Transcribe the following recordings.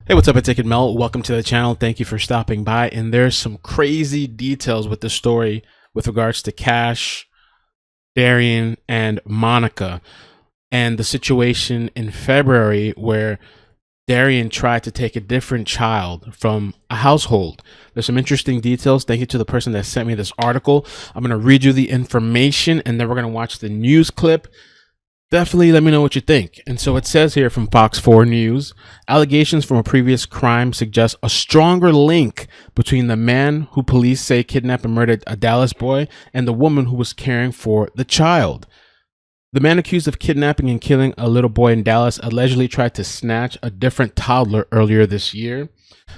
Hey, what's up? It's iCkEdMeL. Welcome to the channel. Thank you for stopping by. And there's some crazy details with the story with regards to Cash, Darriynn, and Monica, and the situation in February where Darriynn tried to take a different child from a household. There's some interesting details. Thank you to the person that sent me this article. I'm going to read you the information, and then we're going to watch the news clip. Definitely let me know what you think. And so it says here from Fox 4 News, allegations from a previous crime suggest a stronger link between the man who police say kidnapped and murdered a Dallas boy and the woman who was caring for the child. The man accused of kidnapping and killing a little boy in Dallas allegedly tried to snatch a different toddler earlier this year.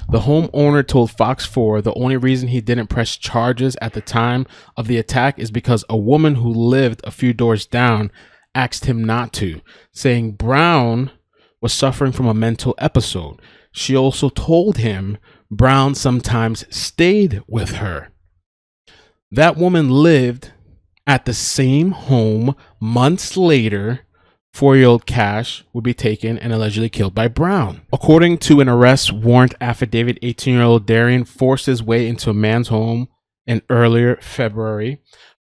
The homeowner told Fox 4 the only reason he didn't press charges at the time of the attack is because a woman who lived a few doors down asked him not to, saying Brown was suffering from a mental episode. She also told him Brown sometimes stayed with her. That woman lived at the same home months later. 4-year-old Cash would be taken and allegedly killed by Brown. According to an arrest warrant affidavit, 18-year-old Darriynn forced his way into a man's home in earlier February.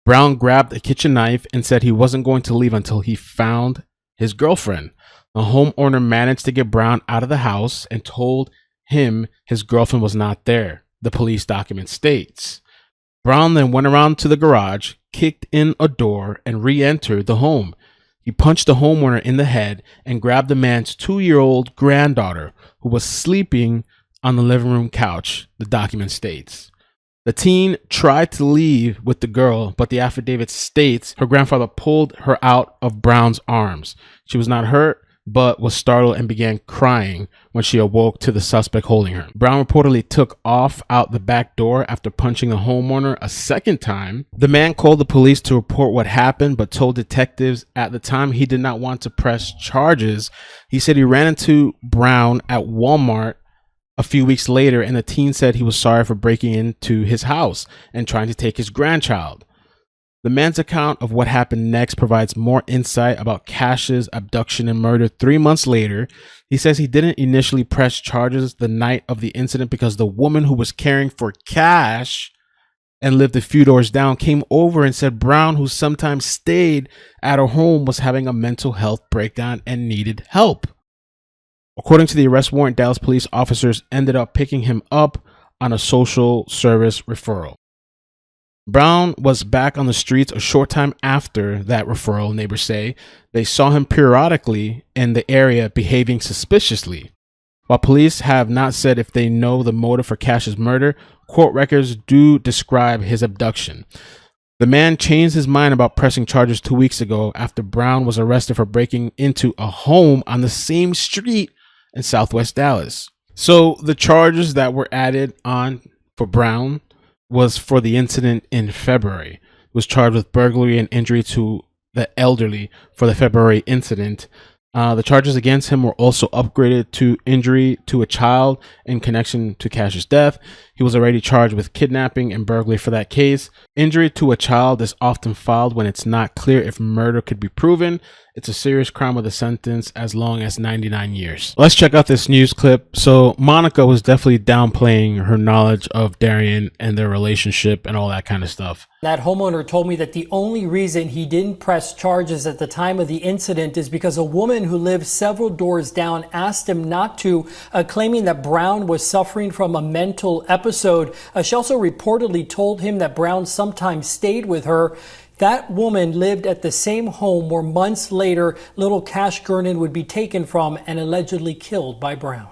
Brown grabbed a kitchen knife and said he wasn't going to leave until he found his girlfriend. The homeowner managed to get Brown out of the house and told him his girlfriend was not there, the police document states. Brown then went around to the garage, kicked in a door, and re-entered the home. He punched the homeowner in the head and grabbed the man's 2-year-old granddaughter, who was sleeping on the living room couch, the document states. The teen tried to leave with the girl, but the affidavit states her grandfather pulled her out of Brown's arms. She was not hurt, but was startled and began crying when she awoke to the suspect holding her. Brown reportedly took off out the back door after punching the homeowner a second time. The man called the police to report what happened, but told detectives at the time he did not want to press charges. He said he ran into Brown at Walmart a few weeks later, and the teen said he was sorry for breaking into his house and trying to take his grandchild. The man's account of what happened next provides more insight about Cash's abduction and murder 3 months later. He says he didn't initially press charges the night of the incident because the woman who was caring for Cash and lived a few doors down came over and said Brown, who sometimes stayed at her home, was having a mental health breakdown and needed help. According to the arrest warrant, Dallas police officers ended up picking him up on a social service referral. Brown was back on the streets a short time after that referral, neighbors say. They saw him periodically in the area behaving suspiciously. While police have not said if they know the motive for Cash's murder, court records do describe his abduction. The man changed his mind about pressing charges 2 weeks ago after Brown was arrested for breaking into a home on the same street in Southwest Dallas. So the charges that were added on for Brown was for the incident in February. He was charged with burglary and injury to the elderly for the February incident. The charges against him were also upgraded to injury to a child in connection to Cash's death. He was already charged with kidnapping and burglary for that case. Injury to a child is often filed when it's not clear if murder could be proven. It's a serious crime with a sentence as long as 99 years. Let's check out this news clip. So Monica was definitely downplaying her knowledge of Darriynn and their relationship and all that kind of stuff. That homeowner told me that the only reason he didn't press charges at the time of the incident is because a woman who lived several doors down asked him not to, claiming that Brown was suffering from a mental episode. She also reportedly told him that Brown sometimes stayed with her. That woman lived at the same home where months later little Cash Gernon would be taken from and allegedly killed by Brown.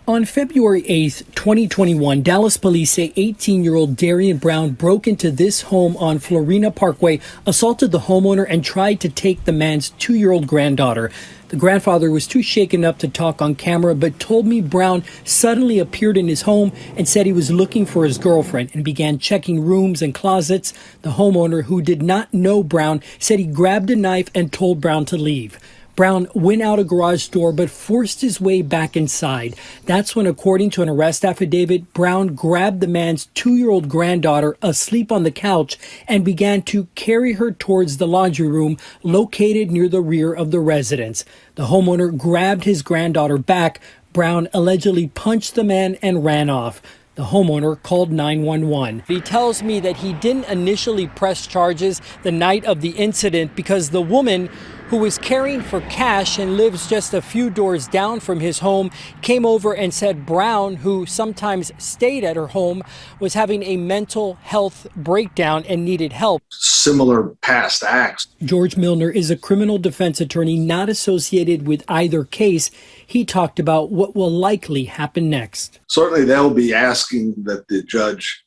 On February 8, 2021, Dallas police say 18-year-old Darriynn Brown broke into this home on Florina Parkway, assaulted the homeowner, and tried to take the man's 2-year-old granddaughter. The grandfather was too shaken up to talk on camera, but told me Brown suddenly appeared in his home and said he was looking for his girlfriend and began checking rooms and closets. The homeowner, who did not know Brown, said he grabbed a knife and told Brown to leave. Brown went out a garage door but forced his way back inside. That's when, according to an arrest affidavit, Brown grabbed the man's 2-year-old granddaughter asleep on the couch and began to carry her towards the laundry room located near the rear of the residence. The homeowner grabbed his granddaughter back. Brown allegedly punched the man and ran off. The homeowner called 911. He tells me that he didn't initially press charges the night of the incident because the woman who was caring for Cash and lives just a few doors down from his home came over and said Brown, who sometimes stayed at her home, was having a mental health breakdown and needed help. Similar past acts. George Milner is a criminal defense attorney not associated with either case. He talked about what will likely happen next. Certainly they'll be asking that the judge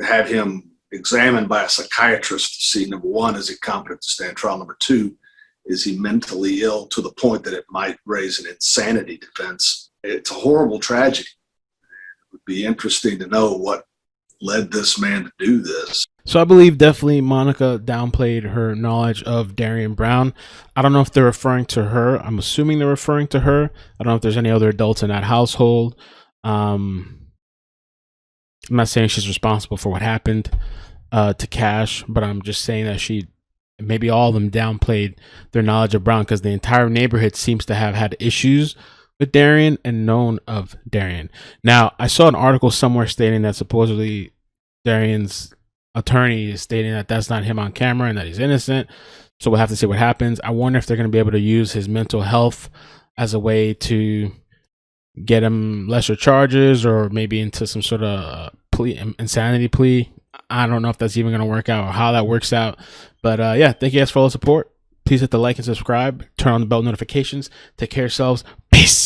have him examined by a psychiatrist to see, number one, is he competent to stand trial? Number two, is he mentally ill to the point that it might raise an insanity defense? It's a horrible tragedy. It would be interesting to know what led this man to do this. So I believe definitely Monica downplayed her knowledge of Darriynn Brown. I don't know if they're referring to her. I'm assuming they're referring to her. I don't know if there's any other adults in that household. I'm not saying she's responsible for what happened to Cash, but I'm just saying that maybe all of them downplayed their knowledge of Brown, because the entire neighborhood seems to have had issues with Darriynn and known of Darriynn. Now, I saw an article somewhere stating that supposedly Darryn's attorney is stating that that's not him on camera and that he's innocent. So we'll have to see what happens. I wonder if they're going to be able to use his mental health as a way to get him lesser charges or maybe into some sort of insanity plea. I don't know if that's even going to work out or how that works out. But yeah, thank you guys for all the support. Please hit the like and subscribe. Turn on the bell notifications. Take care of yourselves. Peace.